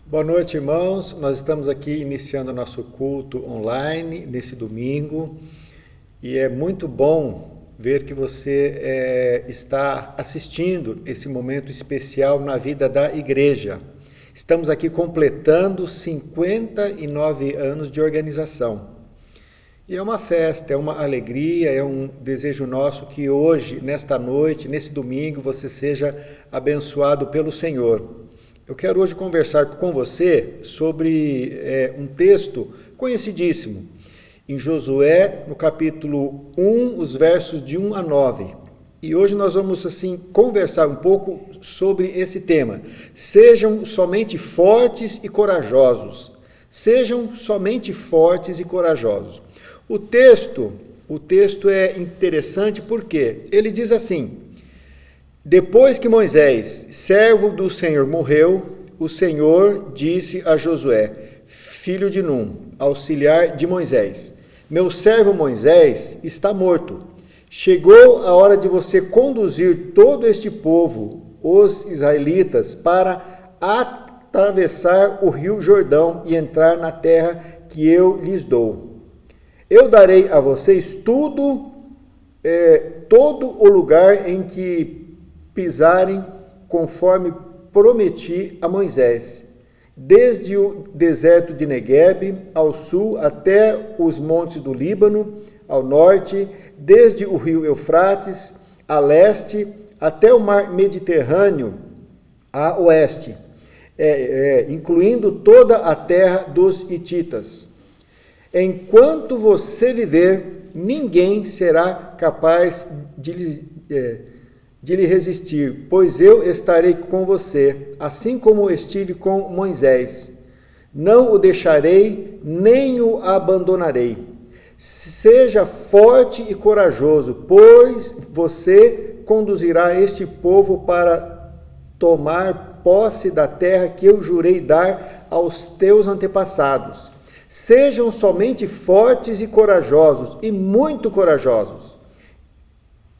Boa noite, irmãos. Nós estamos aqui iniciando nosso culto online nesse domingo e é muito bom ver que você está assistindo esse momento especial na vida da igreja. Estamos aqui completando 59 anos de organização. E é uma festa, é uma alegria, é um desejo nosso que hoje, nesta noite, nesse domingo, você seja abençoado pelo Senhor. Eu quero hoje conversar com você sobre um texto conhecidíssimo, em Josué, no capítulo 1, os versos de 1 a 9. E hoje nós vamos assim conversar um pouco sobre esse tema. Sejam somente fortes e corajosos. Sejam somente fortes e corajosos. O texto é interessante porque ele diz assim: depois que Moisés, servo do Senhor, morreu, o Senhor disse a Josué, filho de Num, auxiliar de Moisés: meu servo Moisés está morto. Chegou a hora de você conduzir todo este povo, os israelitas, para atravessar o rio Jordão e entrar na terra que eu lhes dou. Eu darei a vocês todo o lugar em que pisarem, conforme prometi a Moisés, desde o deserto de Neguebe ao sul até os montes do Líbano, ao norte, desde o rio Eufrates a leste até o mar Mediterrâneo a oeste, incluindo toda a terra dos hititas. Enquanto você viver, ninguém será capaz de lhe resistir, pois eu estarei com você, assim como estive com Moisés. Não o deixarei, nem o abandonarei. Seja forte e corajoso, pois você conduzirá este povo para tomar posse da terra que eu jurei dar aos teus antepassados. Sejam somente fortes e corajosos, e muito corajosos.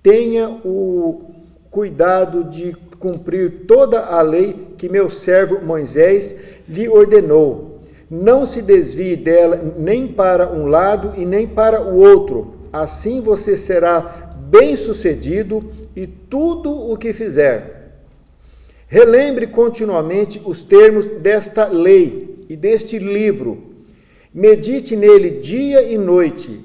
Tenha o cuidado de cumprir toda a lei que meu servo Moisés lhe ordenou. Não se desvie dela nem para um lado e nem para o outro. Assim você será bem-sucedido em tudo o que fizer. Relembre continuamente os termos desta lei e deste livro. Medite nele dia e noite,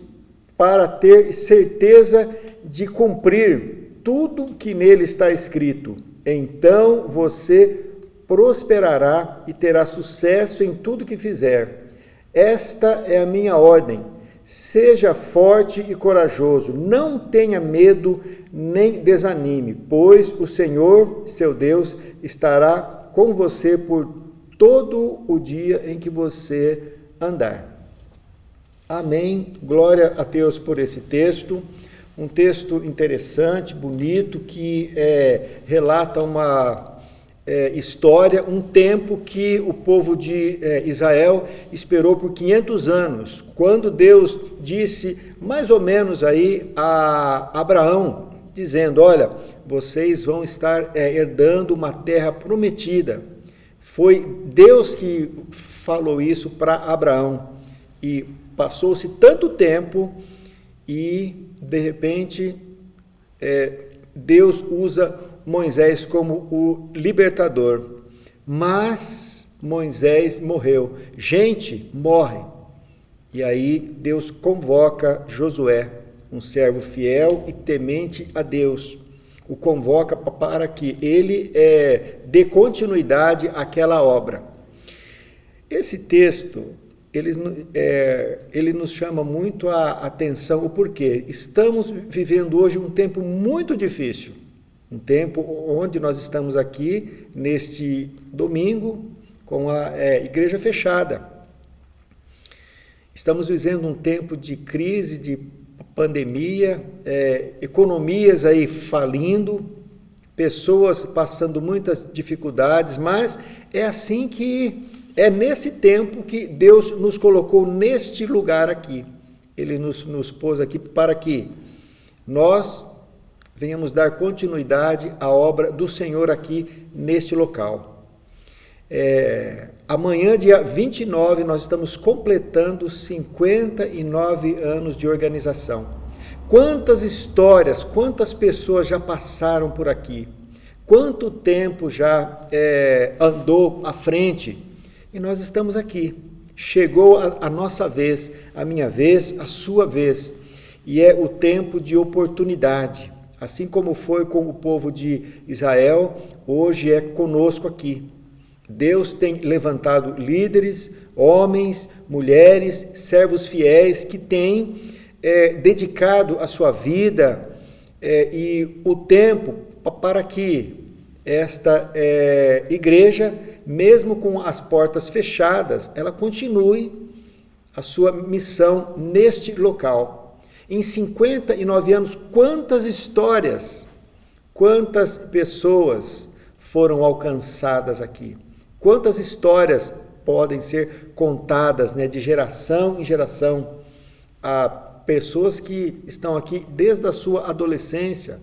para ter certeza de cumprir tudo que nele está escrito. Então você prosperará e terá sucesso em tudo que fizer. Esta é a minha ordem. Seja forte e corajoso, não tenha medo nem desanime, pois o Senhor, seu Deus, estará com você por todo o dia em que você andar. Amém. Glória a Deus por esse texto. Um texto interessante, bonito, que relata uma história, um tempo que o povo de Israel esperou por 500 anos, quando Deus disse mais ou menos aí a Abraão, dizendo: olha, vocês vão estar herdando uma terra prometida. Foi Deus que falou isso para Abraão, e passou-se tanto tempo e, de repente, Deus usa Moisés como o libertador. Mas Moisés morreu. Gente morre. E aí Deus convoca Josué, um servo fiel e temente a Deus. O convoca para que ele dê continuidade àquela obra. Esse texto, ele nos chama muito a atenção, o porquê. Estamos vivendo hoje um tempo muito difícil, um tempo onde nós estamos aqui, neste domingo, com a igreja fechada. Estamos vivendo um tempo de crise, de pandemia, economias aí falindo, pessoas passando muitas dificuldades, mas é assim que é nesse tempo que Deus nos colocou neste lugar aqui. Ele nos pôs aqui para que nós venhamos dar continuidade à obra do Senhor aqui neste local. Amanhã, dia 29, nós estamos completando 59 anos de organização. Quantas histórias, quantas pessoas já passaram por aqui? Quanto tempo já andou à frente? E nós estamos aqui. Chegou a nossa vez, a minha vez, a sua vez. E é o tempo de oportunidade. Assim como foi com o povo de Israel, hoje é conosco aqui. Deus tem levantado líderes, homens, mulheres, servos fiéis que têm dedicado a sua vida e o tempo para que esta igreja, mesmo com as portas fechadas, ela continue a sua missão neste local. Em 59 anos, quantas histórias, quantas pessoas foram alcançadas aqui? Quantas histórias podem ser contadas, de geração em geração? Há pessoas que estão aqui desde a sua adolescência,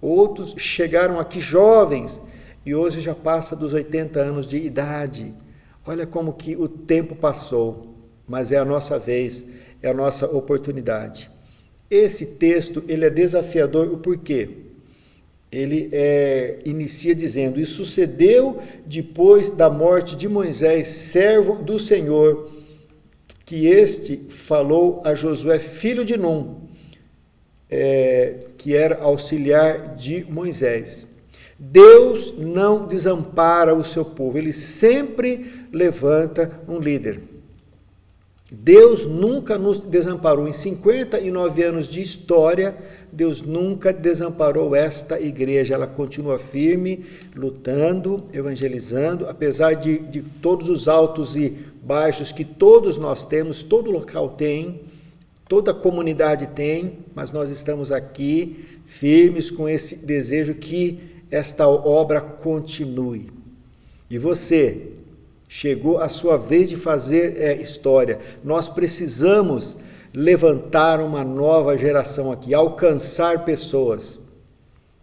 outros chegaram aqui jovens e hoje já passa dos 80 anos de idade. Olha como que o tempo passou, mas é a nossa vez, é a nossa oportunidade. Esse texto, ele é desafiador, o porquê? Ele inicia dizendo: e sucedeu depois da morte de Moisés, servo do Senhor, que este falou a Josué, filho de Num, que era auxiliar de Moisés. Deus não desampara o seu povo, ele sempre levanta um líder. Deus nunca nos desamparou. Em 59 anos de história, Deus nunca desamparou esta igreja. Ela continua firme, lutando, evangelizando, apesar de todos os altos e baixos que todos nós temos, todo local tem, toda comunidade tem, mas nós estamos aqui firmes com esse desejo que esta obra continue. E você, chegou a sua vez de fazer história. Nós precisamos levantar uma nova geração aqui, alcançar pessoas.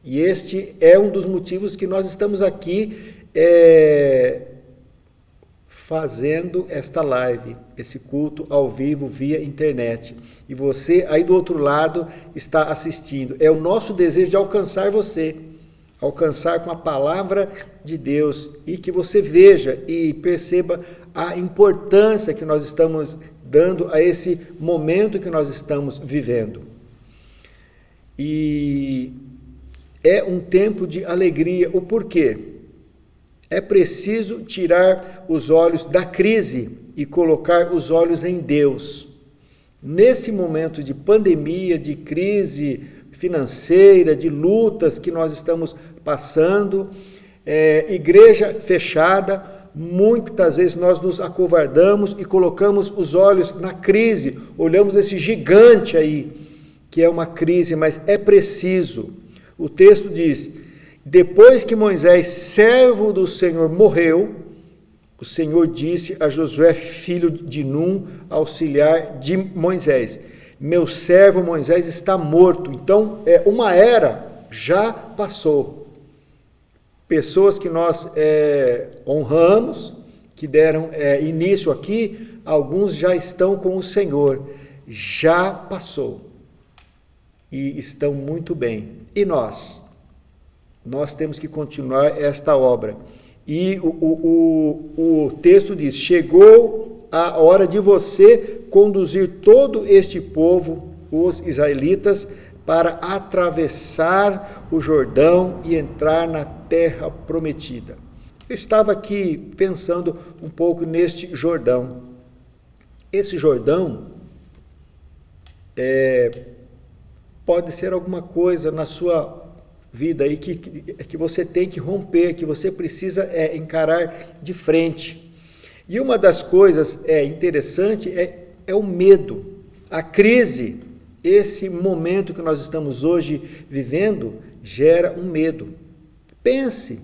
E este é um dos motivos que nós estamos aqui fazendo esta live, esse culto ao vivo via internet. E você aí do outro lado está assistindo. É o nosso desejo de alcançar você, alcançar com a palavra de Deus e que você veja e perceba a importância que nós estamos dando a esse momento que nós estamos vivendo. E é um tempo de alegria. O porquê? É preciso tirar os olhos da crise e colocar os olhos em Deus. Nesse momento de pandemia, de crise financeira, de lutas que nós estamos passando, igreja fechada, muitas vezes nós nos acovardamos e colocamos os olhos na crise, olhamos esse gigante aí, que é uma crise, mas é preciso. O texto diz: depois que Moisés, servo do Senhor, morreu, o Senhor disse a Josué, filho de Num, auxiliar de Moisés: meu servo Moisés está morto. Então, uma era já passou. Pessoas que nós honramos, que deram início aqui, alguns já estão com o Senhor. Já passou. E estão muito bem. E nós? Nós temos que continuar esta obra. E o texto diz: chegou a hora de você conduzir todo este povo, os israelitas, para atravessar o Jordão e entrar na terra prometida. Eu estava aqui pensando um pouco neste Jordão. Esse Jordão pode ser alguma coisa na sua vida aí que você tem que romper, que você precisa encarar de frente. E uma das coisas interessante é o medo, a crise. Esse momento que nós estamos hoje vivendo gera um medo. Pense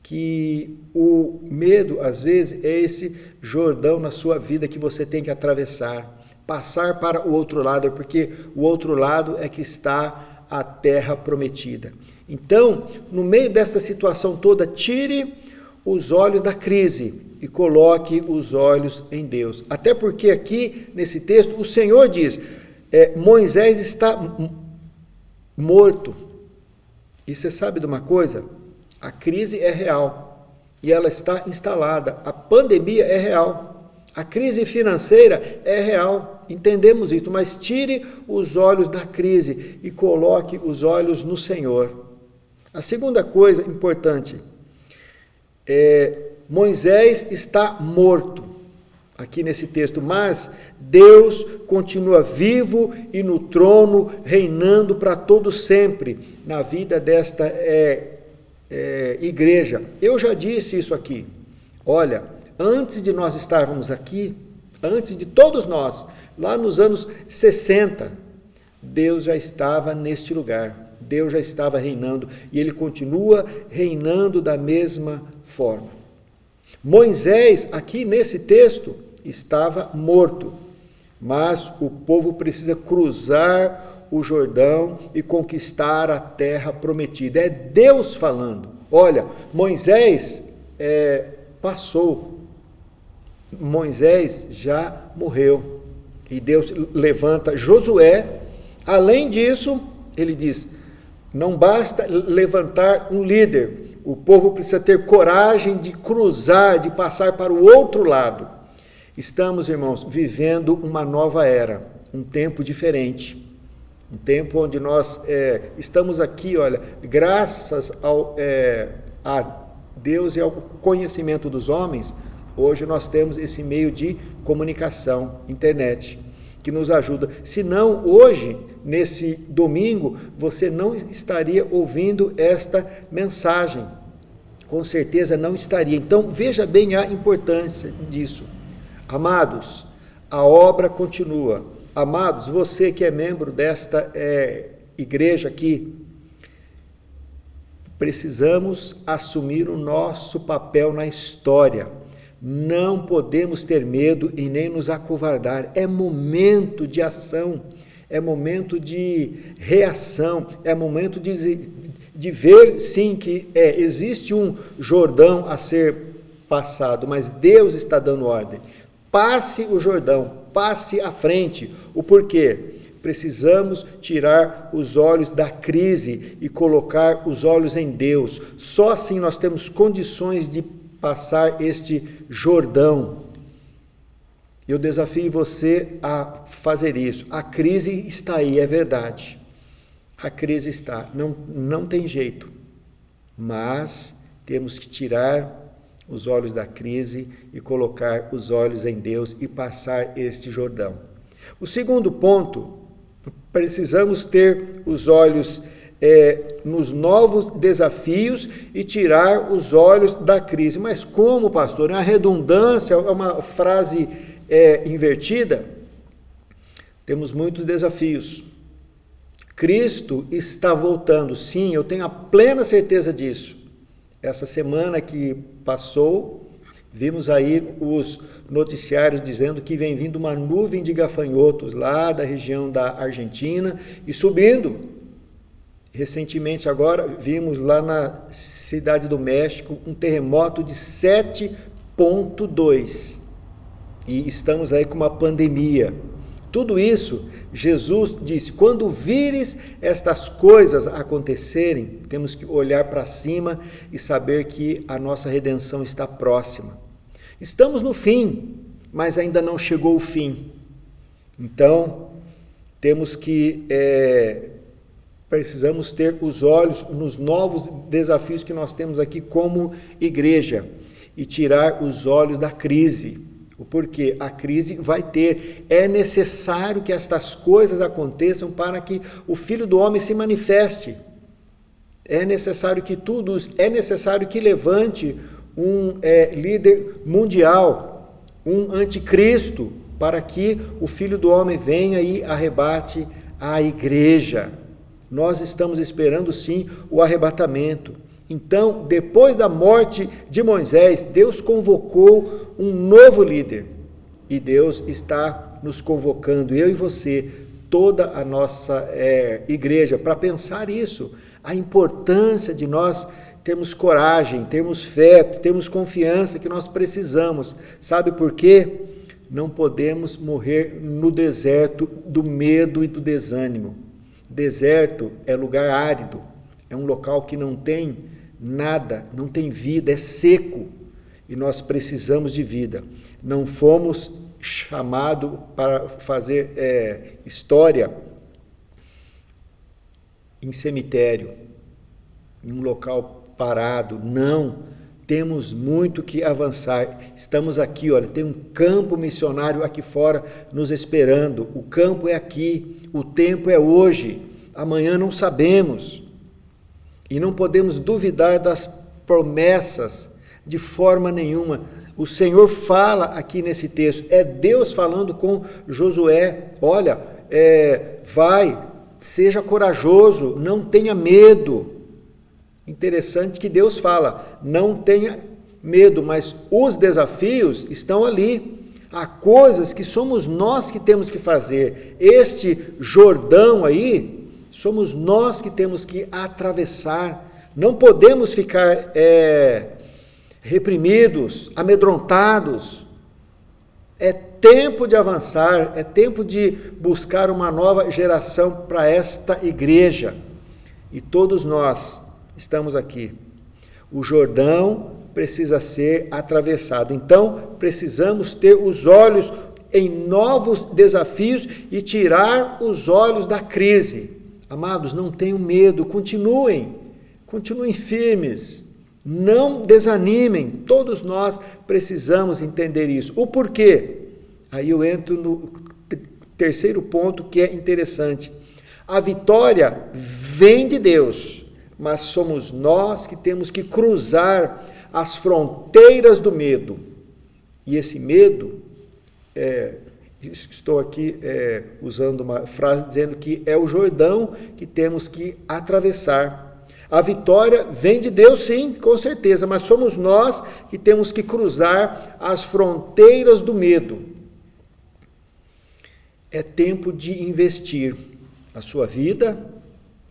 que o medo, às vezes, é esse Jordão na sua vida que você tem que atravessar, passar para o outro lado, porque o outro lado é que está a terra prometida. Então, no meio dessa situação toda, tire os olhos da crise e coloque os olhos em Deus. Até porque aqui, nesse texto, o Senhor diz, Moisés está morto. E você sabe de uma coisa? A crise é real e ela está instalada. A pandemia é real. A crise financeira é real. Entendemos isso, mas tire os olhos da crise e coloque os olhos no Senhor. A segunda coisa importante Moisés está morto, aqui nesse texto, mas Deus continua vivo e no trono, reinando para todo sempre, na vida desta igreja. Eu já disse isso aqui. Olha, antes de nós estarmos aqui, antes de todos nós, lá nos anos 60, Deus já estava neste lugar, Deus já estava reinando, e Ele continua reinando da mesma forma. Moisés, aqui nesse texto, estava morto, mas o povo precisa cruzar o Jordão e conquistar a terra prometida. É Deus falando. Olha, Moisés passou, Moisés já morreu, e Deus levanta Josué. Além disso, ele diz, não basta levantar um líder, o povo precisa ter coragem de cruzar, de passar para o outro lado. Estamos, irmãos, vivendo uma nova era, um tempo diferente, um tempo onde nós estamos aqui, olha, graças a Deus e ao conhecimento dos homens, hoje nós temos esse meio de comunicação, internet, que nos ajuda. Senão, hoje, nesse domingo, você não estaria ouvindo esta mensagem. Com certeza não estaria. Então, veja bem a importância disso. Amados, a obra continua. Amados, você que é membro desta igreja aqui, precisamos assumir o nosso papel na história. Não podemos ter medo e nem nos acovardar. É momento de ação, é momento de reação, é momento de ver, sim, que existe um Jordão a ser passado, mas Deus está dando ordem. Passe o Jordão, passe à frente. O porquê? Precisamos tirar os olhos da crise e colocar os olhos em Deus. Só assim nós temos condições de passar este Jordão. Eu desafio você a fazer isso. A crise está aí, é verdade. A crise está, não tem jeito. Mas temos que tirar os olhos da crise e colocar os olhos em Deus e passar este Jordão. O segundo ponto, precisamos ter os olhos nos novos desafios e tirar os olhos da crise. Mas como, pastor? É uma redundância, é uma frase invertida? Temos muitos desafios. Cristo está voltando, sim, eu tenho a plena certeza disso. Essa semana que passou, vimos aí os noticiários dizendo que vem vindo uma nuvem de gafanhotos lá da região da Argentina e subindo. Recentemente agora vimos lá na cidade do México um terremoto de 7,2 e estamos aí com uma pandemia. Tudo isso, Jesus disse, quando vires estas coisas acontecerem, temos que olhar para cima e saber que a nossa redenção está próxima. Estamos no fim, mas ainda não chegou o fim. Então, temos que precisamos ter os olhos nos novos desafios que nós temos aqui como igreja e tirar os olhos da crise. O porquê? A crise vai ter. É necessário que estas coisas aconteçam para que o Filho do Homem se manifeste. É necessário que levante um líder mundial, um anticristo, para que o Filho do Homem venha e arrebate a igreja. Nós estamos esperando, sim, o arrebatamento. Então, depois da morte de Moisés, Deus convocou um novo líder. E Deus está nos convocando, eu e você, toda a nossa igreja, para pensar isso. A importância de nós temos coragem, temos fé, temos confiança que nós precisamos. Sabe por quê? Não podemos morrer no deserto do medo e do desânimo. Deserto é lugar árido, é um local que não tem nada, não tem vida, é seco. E nós precisamos de vida. Não fomos chamados para fazer história em cemitério, em um local parado. Não, temos muito que avançar. Estamos aqui, olha, tem um campo missionário aqui fora nos esperando. O campo é aqui, o tempo é hoje, amanhã não sabemos. E não podemos duvidar das promessas de forma nenhuma. O Senhor fala aqui nesse texto, é Deus falando com Josué, olha, vai, seja corajoso, não tenha medo. Interessante que Deus fala, não tenha medo, mas os desafios estão ali. Há coisas que somos nós que temos que fazer. Este Jordão aí, somos nós que temos que atravessar. Não podemos ficar reprimidos, amedrontados. É tempo de avançar, é tempo de buscar uma nova geração para esta igreja. E todos nós estamos aqui. O Jordão precisa ser atravessado. Então, precisamos ter os olhos em novos desafios e tirar os olhos da crise. Amados, não tenham medo, continuem firmes, não desanimem. Todos nós precisamos entender isso. O porquê? Aí eu entro no terceiro ponto que é interessante. A vitória vem de Deus, mas somos nós que temos que cruzar as fronteiras do medo. E esse medo, estou aqui usando uma frase dizendo que é o Jordão que temos que atravessar. A vitória vem de Deus, sim, com certeza, mas somos nós que temos que cruzar as fronteiras do medo. É tempo de investir a sua vida,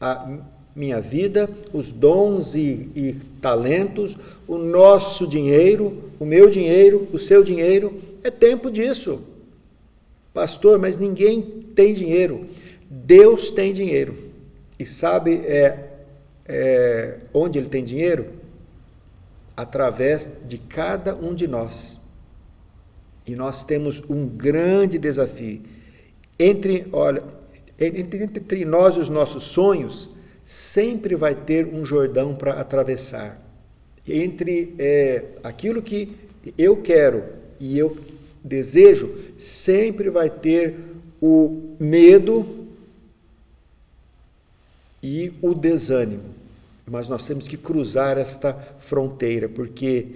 a minha vida, os dons e talentos, o nosso dinheiro, o meu dinheiro, o seu dinheiro. É tempo disso. Pastor, mas ninguém tem dinheiro. Deus tem dinheiro. E sabe onde Ele tem dinheiro? Através de cada um de nós. E nós temos um grande desafio. Entre nós e os nossos sonhos, sempre vai ter um Jordão para atravessar. Entre aquilo que eu quero e eu desejo, sempre vai ter o medo e o desânimo. Mas nós temos que cruzar esta fronteira, porque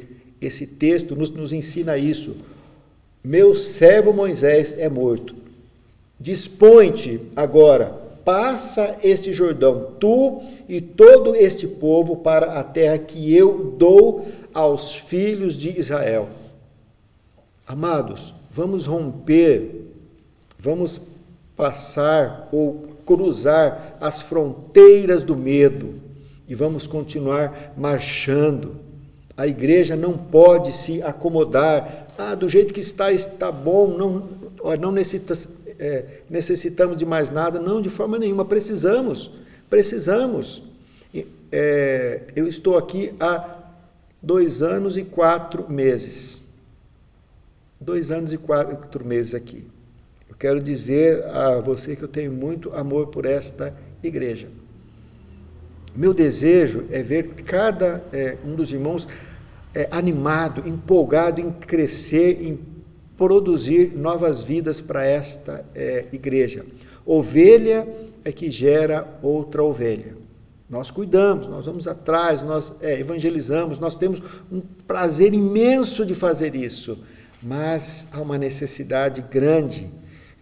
esse texto nos ensina isso. Meu servo Moisés é morto. Dispõe-te agora, passa este Jordão, tu e todo este povo, para a terra que eu dou aos filhos de Israel. Amados, vamos romper, vamos passar ou cruzar as fronteiras do medo e vamos continuar marchando. A igreja não pode se acomodar. Do jeito que está bom, não necessitamos de mais nada. Não, de forma nenhuma, precisamos. Eu estou aqui há 2 anos e 4 meses. 2 anos e 4 meses aqui. Eu quero dizer a você que eu tenho muito amor por esta igreja. Meu desejo é ver cada um dos irmãos animado, empolgado em crescer, em produzir novas vidas para esta igreja. Ovelha é que gera outra ovelha. Nós cuidamos, nós vamos atrás, nós evangelizamos, nós temos um prazer imenso de fazer isso, mas há uma necessidade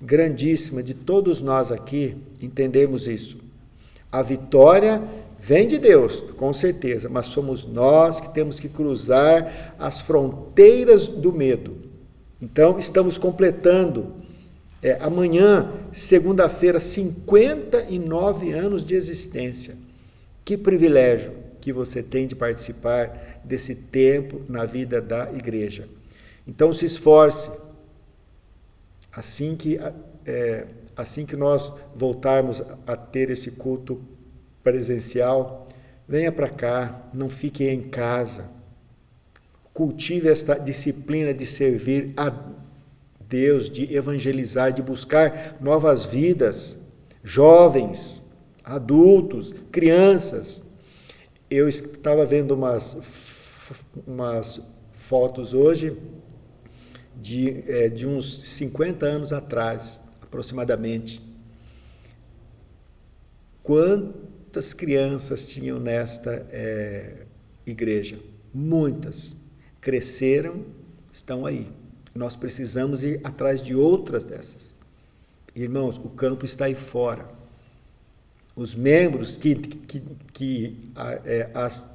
grandíssima de todos nós aqui entendermos isso. A vitória vem de Deus, com certeza, mas somos nós que temos que cruzar as fronteiras do medo. Então, estamos completando amanhã, segunda-feira, 59 anos de existência. Que privilégio! que você tem de participar desse tempo na vida da igreja. Então se esforce. Assim que nós voltarmos a ter esse culto presencial, venha para cá, não fique em casa. Cultive esta disciplina de servir a Deus, de evangelizar, de buscar novas vidas, jovens, adultos, crianças. Eu estava vendo umas fotos hoje de uns 50 anos atrás, aproximadamente. Quantas crianças tinham nesta igreja? Muitas. Cresceram, estão aí. Nós precisamos ir atrás de outras dessas. Irmãos, o campo está aí fora. Os membros as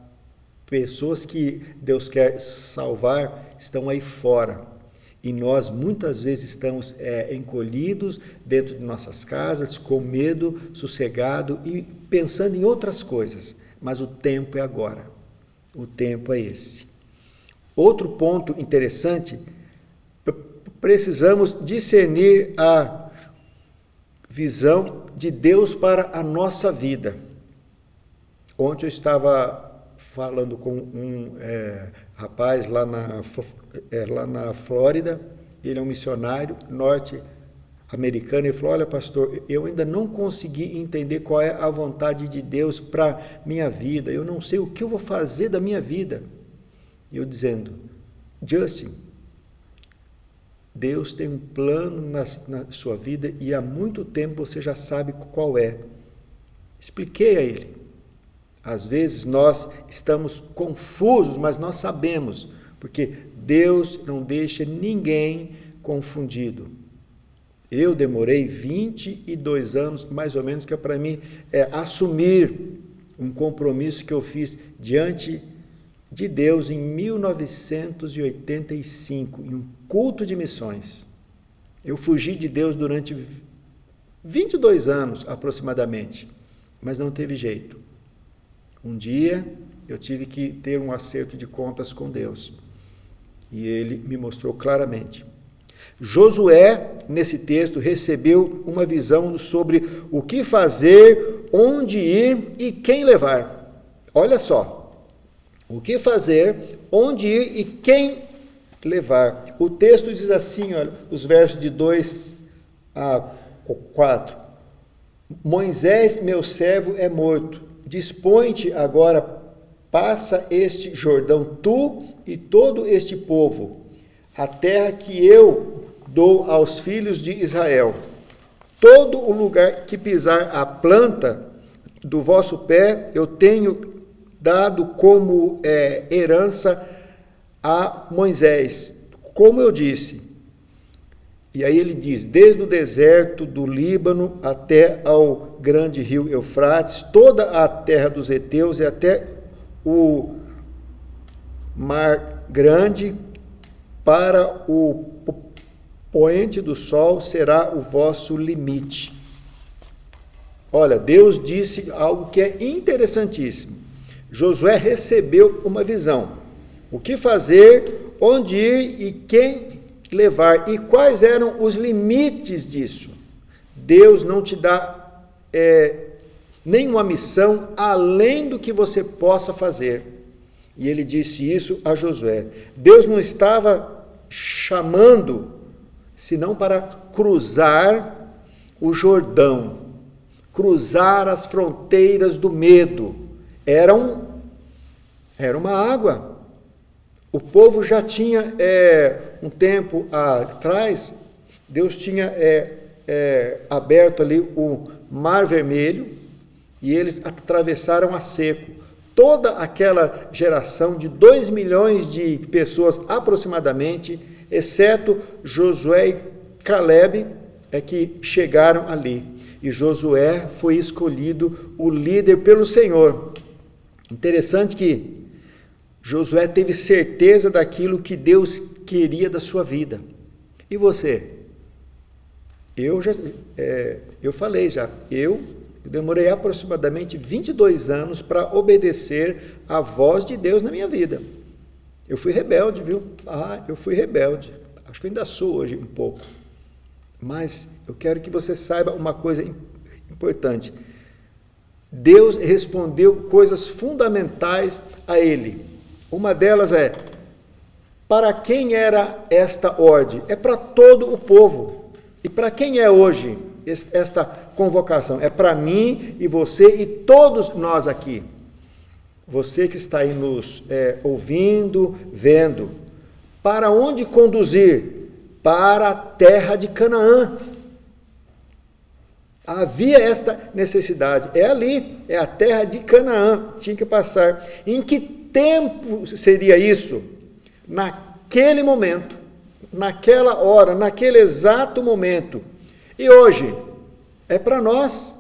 pessoas que Deus quer salvar estão aí fora. E nós muitas vezes estamos encolhidos dentro de nossas casas, com medo, sossegado e pensando em outras coisas. Mas o tempo é agora. O tempo é esse. Outro ponto interessante, precisamos discernir a visão de Deus para a nossa vida. Ontem eu estava falando com um rapaz lá na Flórida, ele é um missionário norte-americano, ele falou: olha, pastor, eu ainda não consegui entender qual é a vontade de Deus para minha vida, eu não sei o que eu vou fazer da minha vida. E eu dizendo: Justin, Deus tem um plano na sua vida e há muito tempo você já sabe qual é. Expliquei a ele. Às vezes nós estamos confusos, mas nós sabemos, porque Deus não deixa ninguém confundido. Eu demorei 22 anos, mais ou menos, que é para mim assumir um compromisso que eu fiz diante de Deus em 1985, em um culto de missões. Eu fugi de Deus durante 22 anos, aproximadamente, mas não teve jeito. Um dia eu tive que ter um acerto de contas com Deus, e ele me mostrou claramente. Josué, nesse texto, recebeu uma visão sobre o que fazer, onde ir e quem levar. Olha só. O que fazer, onde ir e quem levar. O texto diz assim, olha, os versos de 2 a 4. Moisés, meu servo, é morto. Dispõe-te agora, passa este Jordão, tu e todo este povo, a terra que eu dou aos filhos de Israel. Todo o lugar que pisar a planta do vosso pé, eu tenho dado como herança a Moisés, como eu disse. E aí ele diz: desde o deserto do Líbano até ao grande rio Eufrates, toda a terra dos heteus e até o mar grande, para o poente do sol será o vosso limite. Olha, Deus disse algo que é interessantíssimo. Josué recebeu uma visão. O que fazer, onde ir e quem levar. E quais eram os limites disso? Deus não te dá nenhuma missão além do que você possa fazer. E ele disse isso a Josué. Deus não estava chamando senão para cruzar o Jordão, cruzar as fronteiras do medo. Era uma água. O povo já tinha, um tempo atrás, Deus tinha aberto ali o Mar Vermelho e eles atravessaram a seco. Toda aquela geração de 2 milhões de pessoas aproximadamente, exceto Josué e Caleb, que chegaram ali. E Josué foi escolhido o líder pelo Senhor. Interessante que Josué teve certeza daquilo que Deus queria da sua vida. E você? Eu falei já, eu Eu demorei aproximadamente 22 anos para obedecer à voz de Deus na minha vida. Eu fui rebelde, viu? Eu fui rebelde. Acho que eu ainda sou hoje um pouco. Mas eu quero que você saiba uma coisa importante. Deus respondeu coisas fundamentais a ele. Uma delas é: para quem era esta ordem? É para todo o povo. E para quem é hoje esta convocação? É para mim e você e todos nós aqui. Você que está aí nos ouvindo, vendo. Para onde conduzir? Para a terra de Canaã. Havia esta necessidade. É ali, é a terra de Canaã. Tinha que passar. Em que tempo seria isso? Naquele momento, naquela hora, naquele exato momento. E hoje, é para nós.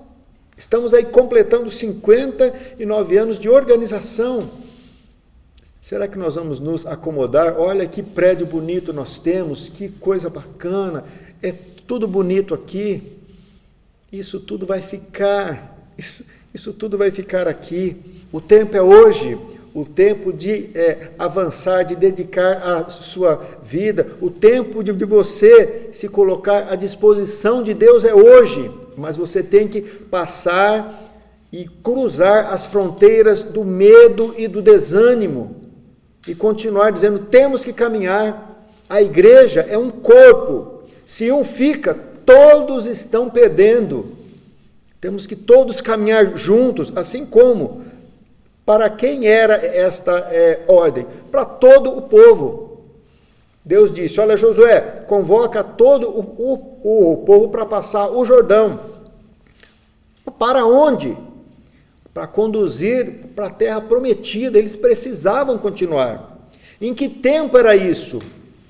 Estamos aí completando 59 anos de organização. Será que nós vamos nos acomodar? Olha que prédio bonito nós temos, que coisa bacana, é tudo bonito aqui. Isso tudo vai ficar, isso tudo vai ficar aqui. O tempo é hoje, o tempo de avançar, de dedicar a sua vida, o tempo de você se colocar à disposição de Deus é hoje, mas você tem que passar e cruzar as fronteiras do medo e do desânimo e continuar dizendo, temos que caminhar. A igreja é um corpo, se um fica, todos estão perdendo. Temos que todos caminhar juntos, assim como, para quem era esta ordem? Para todo o povo. Deus disse, olha Josué, convoca todo o povo para passar o Jordão. Para onde? Para conduzir para a terra prometida, eles precisavam continuar. Em que tempo era isso?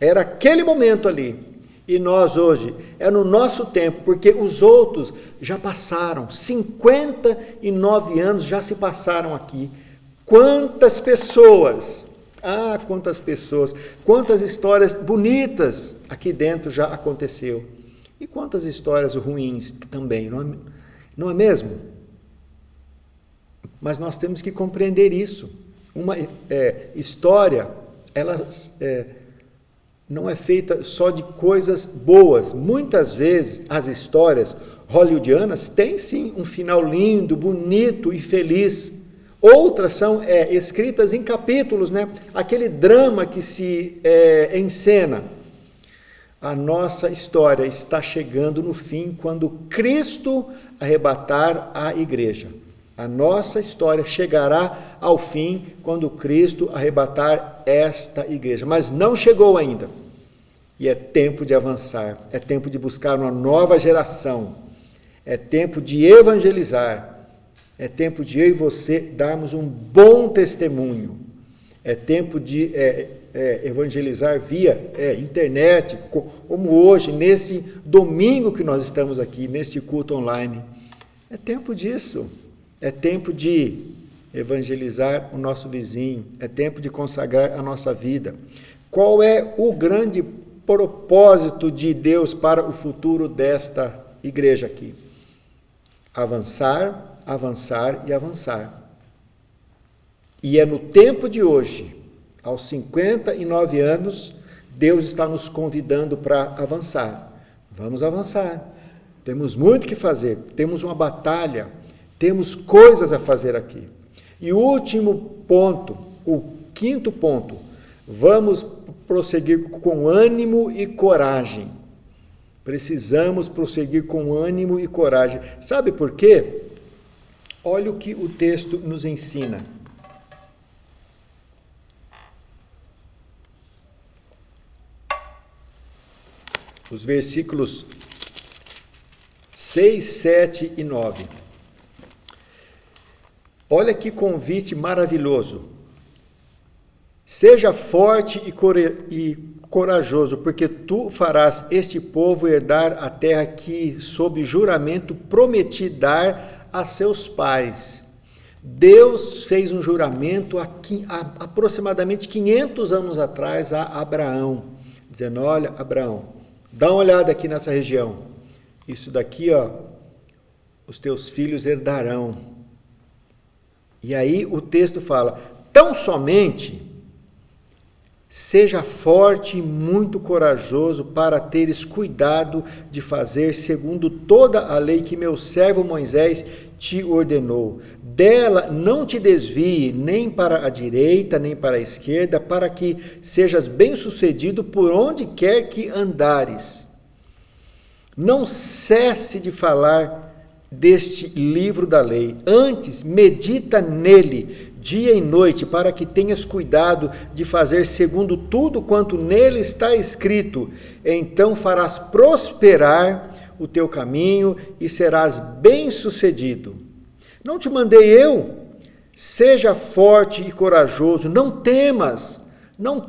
Era aquele momento ali. E nós hoje, é no nosso tempo, porque os outros já passaram, 59 anos já se passaram aqui. Quantas pessoas, quantas pessoas, quantas histórias bonitas aqui dentro já aconteceu. E quantas histórias ruins também, não é mesmo? Mas nós temos que compreender isso. Uma história, ela não é feita só de coisas boas. Muitas vezes as histórias hollywoodianas têm sim um final lindo, bonito e feliz. Outras são escritas em capítulos, né? Aquele drama que se encena. A nossa história está chegando no fim quando Cristo arrebatar a igreja. A nossa história chegará ao fim quando Cristo arrebatar esta igreja. Mas não chegou ainda. E é tempo de avançar. É tempo de buscar uma nova geração. É tempo de evangelizar. É tempo de eu e você darmos um bom testemunho. É tempo de evangelizar via internet, como hoje, nesse domingo que nós estamos aqui, neste culto online. É tempo disso. É tempo de evangelizar o nosso vizinho. É tempo de consagrar a nossa vida. Qual é o grande propósito de Deus para o futuro desta igreja aqui? Avançar, avançar e avançar. E é no tempo de hoje, aos 59 anos, Deus está nos convidando para avançar. Vamos avançar. Temos muito o que fazer, temos uma batalha, temos coisas a fazer aqui. E o último ponto, o quinto ponto, vamos prosseguir com ânimo e coragem. Precisamos prosseguir com ânimo e coragem. Sabe por quê? Olha o que o texto nos ensina. Os versículos 6, 7 e 9. Olha que convite maravilhoso. Seja forte e corajoso, porque tu farás este povo herdar a terra que, sob juramento, prometi dar a seus pais. Deus fez um juramento há aproximadamente 500 anos atrás a Abraão, dizendo, olha, Abraão, dá uma olhada aqui nessa região. Isso daqui, os teus filhos herdarão. E aí o texto fala, tão somente seja forte e muito corajoso para teres cuidado de fazer segundo toda a lei que meu servo Moisés te ordenou. Dela não te desvie nem para a direita, nem para a esquerda, para que sejas bem-sucedido por onde quer que andares. Não cesse de falar deste livro da lei. Antes, medita nele dia e noite, para que tenhas cuidado de fazer segundo tudo quanto nele está escrito. Então farás prosperar o teu caminho e serás bem-sucedido. Não te mandei eu? Seja forte e corajoso, não temas, não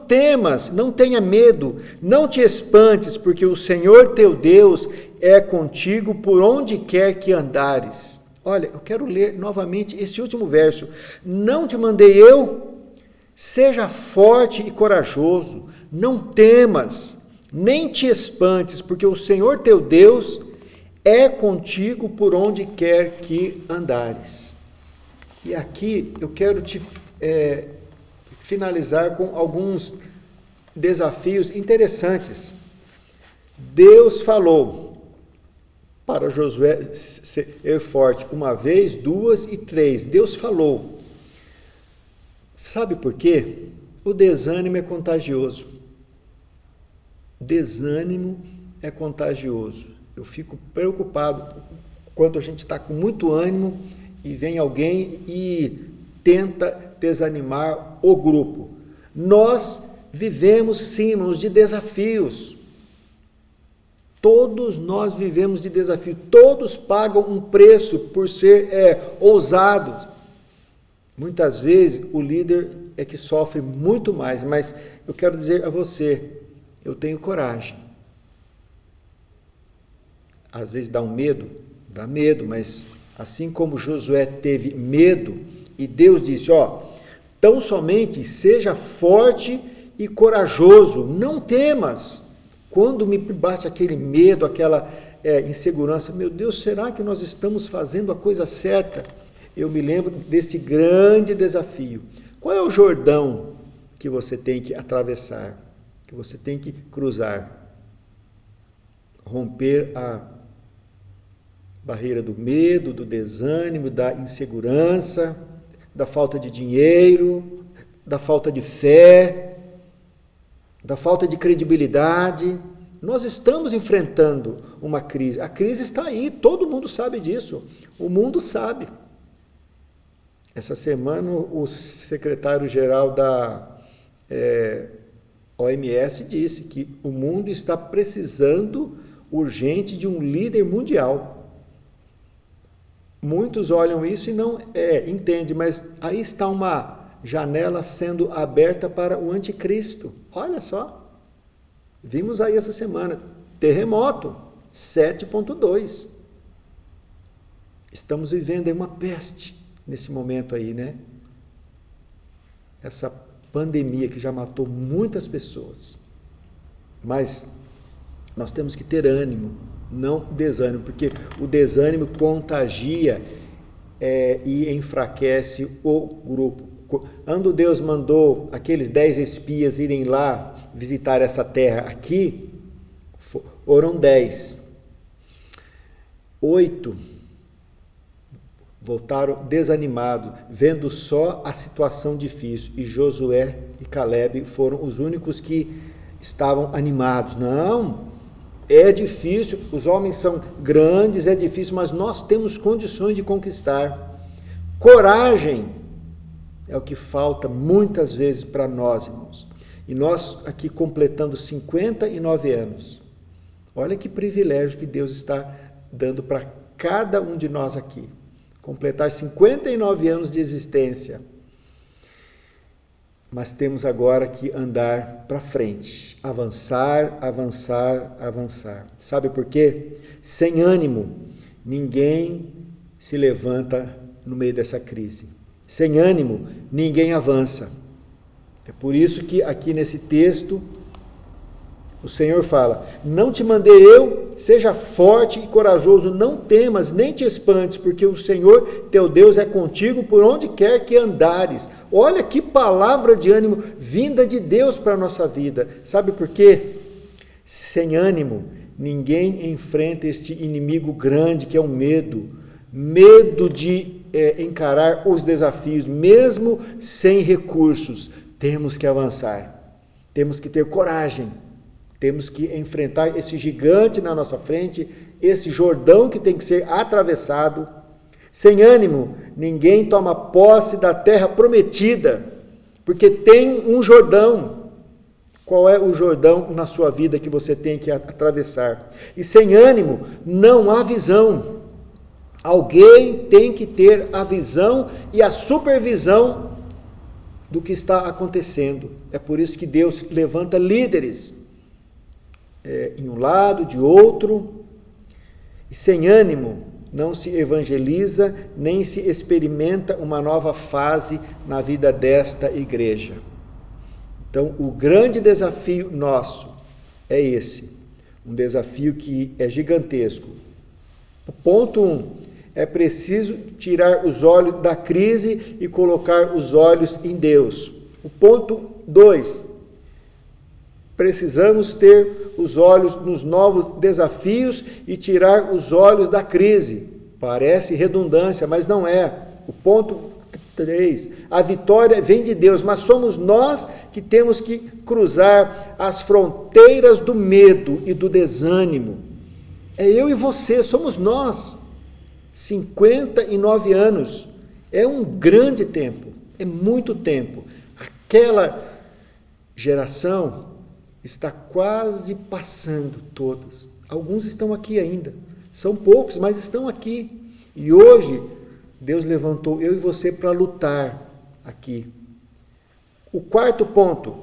tenha medo, não te espantes, porque o Senhor teu Deus é contigo por onde quer que andares. Olha, eu quero ler novamente esse último verso. Não te mandei eu? Seja forte e corajoso, não temas, nem te espantes, porque o Senhor teu Deus é contigo por onde quer que andares. E aqui eu quero te finalizar com alguns desafios interessantes. Deus falou para Josué ser forte uma vez, duas e três. Deus falou. Sabe por quê? O desânimo é contagioso. Desânimo é contagioso. Eu fico preocupado quando a gente está com muito ânimo e vem alguém e tenta desanimar o grupo. Nós vivemos, sim, irmãos, de desafios. Todos nós vivemos de desafio, todos pagam um preço por ser ousados. Muitas vezes o líder é que sofre muito mais, mas eu quero dizer a você, eu tenho coragem. Às vezes dá medo, mas assim como Josué teve medo, e Deus disse, tão somente seja forte e corajoso, não temas. Quando me bate aquele medo, aquela insegurança, meu Deus, será que nós estamos fazendo a coisa certa? Eu me lembro desse grande desafio. Qual é o Jordão que você tem que atravessar, que você tem que cruzar? Romper a barreira do medo, do desânimo, da insegurança, da falta de dinheiro, da falta de fé, da falta de credibilidade. Nós estamos enfrentando uma crise. A crise está aí, todo mundo sabe disso. O mundo sabe. Essa semana o secretário-geral da OMS disse que o mundo está precisando urgente de um líder mundial. Muitos olham isso e não entendem, mas aí está uma janela sendo aberta para o anticristo. Olha só, vimos aí essa semana, terremoto, 7.2. Estamos vivendo aí uma peste nesse momento aí, né? Essa pandemia que já matou muitas pessoas. Mas nós temos que ter ânimo, não desânimo, porque o desânimo contagia e enfraquece o grupo. Quando Deus mandou aqueles 10 espias irem lá visitar essa terra aqui, foram 10. 8 voltaram desanimados, vendo só a situação difícil, e Josué e Caleb foram os únicos que estavam animados. Não, é difícil, os homens são grandes, é difícil, mas nós temos condições de conquistar. Coragem é o que falta muitas vezes para nós, irmãos. E nós aqui completando 59 anos. Olha que privilégio que Deus está dando para cada um de nós aqui. Completar 59 anos de existência. Mas temos agora que andar para frente. Avançar, avançar, avançar. Sabe por quê? Sem ânimo, ninguém se levanta no meio dessa crise. Sem ânimo, ninguém avança. É por isso que aqui nesse texto, O Senhor fala: não te mandei eu, seja forte e corajoso, não temas, nem te espantes, porque o Senhor teu Deus é contigo por onde quer que andares. Olha que palavra de ânimo vinda de Deus para a nossa vida. Sabe por quê? Sem ânimo, ninguém enfrenta este inimigo grande que é o medo. Medo de encarar os desafios, mesmo sem recursos. Temos que avançar, temos que ter coragem. Temos que enfrentar esse gigante na nossa frente, esse Jordão que tem que ser atravessado. Sem ânimo, ninguém toma posse da terra prometida, porque tem um Jordão. Qual é o Jordão na sua vida que você tem que atravessar? E sem ânimo, não há visão. Alguém tem que ter a visão e a supervisão do que está acontecendo. É por isso que Deus levanta líderes. Em um lado, de outro, e sem ânimo não se evangeliza, nem se experimenta uma nova fase na vida desta igreja. Então, o grande desafio nosso é esse, um desafio que é gigantesco. O ponto 1, é preciso tirar os olhos da crise e colocar os olhos em Deus. O ponto 2, precisamos ter os olhos nos novos desafios e tirar os olhos da crise. Parece redundância, mas não é. O ponto 3, a vitória vem de Deus, mas somos nós que temos que cruzar as fronteiras do medo e do desânimo. É eu e você, somos nós. 59 anos é um grande tempo, é muito tempo. Aquela geração está quase passando todos. Alguns estão aqui ainda. São poucos, mas estão aqui. E hoje, Deus levantou eu e você para lutar aqui. O quarto ponto,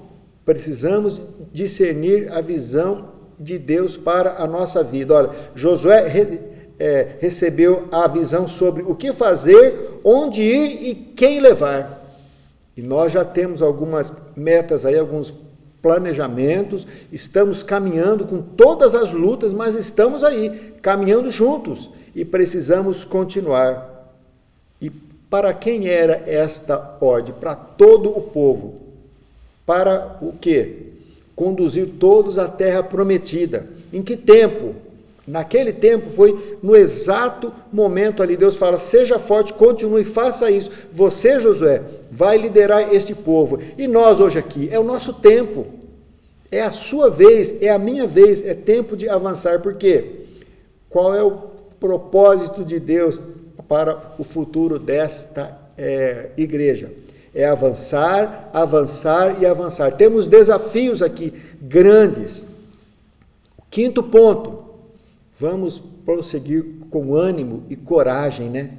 precisamos discernir a visão de Deus para a nossa vida. Olha, Josué recebeu a visão sobre o que fazer, onde ir e quem levar. E nós já temos algumas metas aí, alguns planejamentos, estamos caminhando com todas as lutas, mas estamos aí, caminhando juntos e precisamos continuar. E para quem era esta ordem? Para todo o povo. Para o quê? Conduzir todos à terra prometida. Em que tempo? Naquele tempo foi no exato momento ali, Deus fala, seja forte, continue, faça isso. Você, Josué, vai liderar este povo. E nós hoje aqui, é o nosso tempo. É a sua vez, é a minha vez, é tempo de avançar. Por quê? Qual é o propósito de Deus para o futuro desta igreja? É avançar, avançar e avançar. Temos desafios aqui grandes. Quinto ponto. Vamos prosseguir com ânimo e coragem, né?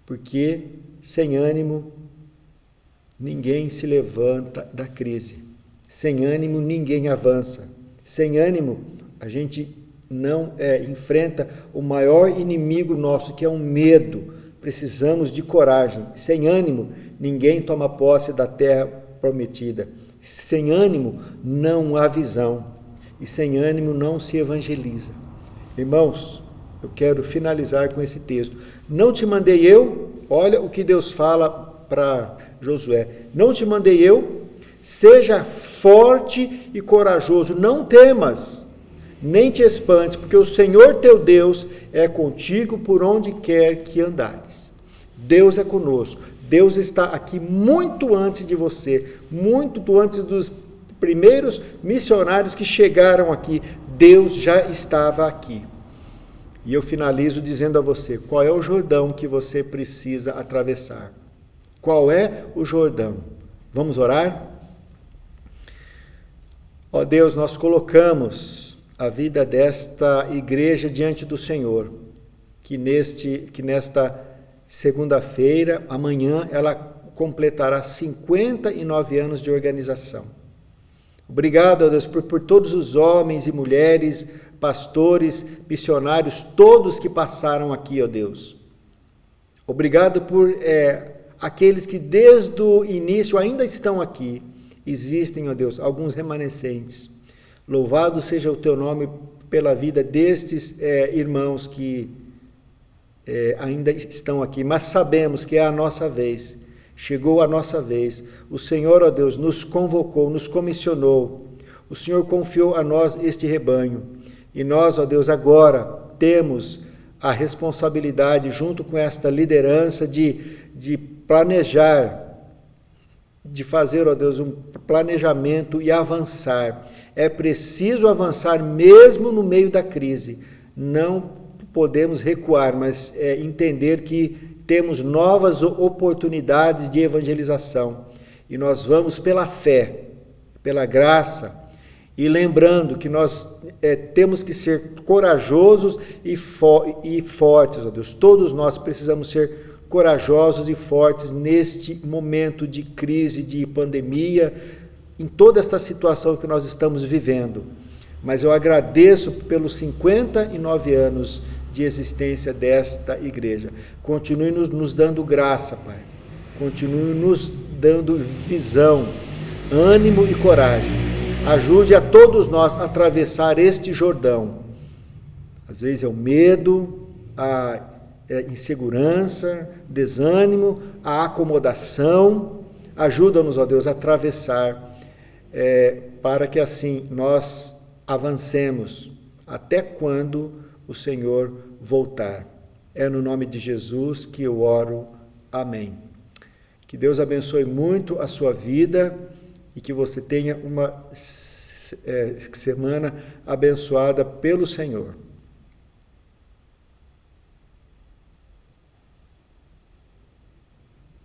Porque sem ânimo ninguém se levanta da crise. Sem ânimo ninguém avança. Sem ânimo a gente não enfrenta o maior inimigo nosso, que é o medo. Precisamos de coragem. Sem ânimo ninguém toma posse da terra prometida. Sem ânimo não há visão. E sem ânimo não se evangeliza. Irmãos, eu quero finalizar com esse texto. Não te mandei eu, olha o que Deus fala para Josué. Não te mandei eu, seja forte e corajoso, não temas, nem te espantes, porque o Senhor teu Deus é contigo por onde quer que andares. Deus é conosco. Deus está aqui muito antes de você, muito antes dos primeiros missionários que chegaram aqui. Deus já estava aqui. E eu finalizo dizendo a você, qual é o Jordão que você precisa atravessar? Qual é o Jordão? Vamos orar? Ó Deus, nós colocamos a vida desta igreja diante do Senhor, que nesta segunda-feira, amanhã, ela completará 59 anos de organização. Obrigado, ó Deus, por todos os homens e mulheres, pastores, missionários, todos que passaram aqui, ó Deus. Obrigado por aqueles que desde o início ainda estão aqui. Existem, ó Deus, alguns remanescentes. Louvado seja o teu nome pela vida destes irmãos que ainda estão aqui, mas sabemos que é a nossa vez, chegou a nossa vez. O Senhor, ó Deus, nos convocou, nos comissionou, o Senhor confiou a nós este rebanho, e nós, ó Deus, agora temos a responsabilidade, junto com esta liderança, de planejar, de fazer, ó Deus, um planejamento e avançar. É preciso avançar mesmo no meio da crise. Não podemos recuar, mas entender que temos novas oportunidades de evangelização. E nós vamos pela fé, pela graça, e lembrando que nós temos que ser corajosos e fortes, ó Deus. Todos nós precisamos ser corajosos e fortes neste momento de crise, de pandemia, em toda essa situação que nós estamos vivendo. Mas eu agradeço pelos 59 anos de existência desta igreja. Continue nos dando graça, Pai. Continue nos dando visão, ânimo e coragem. Ajude a todos nós a atravessar este Jordão. Às vezes é o medo, a insegurança, desânimo, a acomodação. Ajuda-nos, ó Deus, a atravessar, para que assim nós avancemos até quando o Senhor voltar. É no nome de Jesus que eu oro. Amém. Que Deus abençoe muito a sua vida e que você tenha uma semana abençoada pelo Senhor.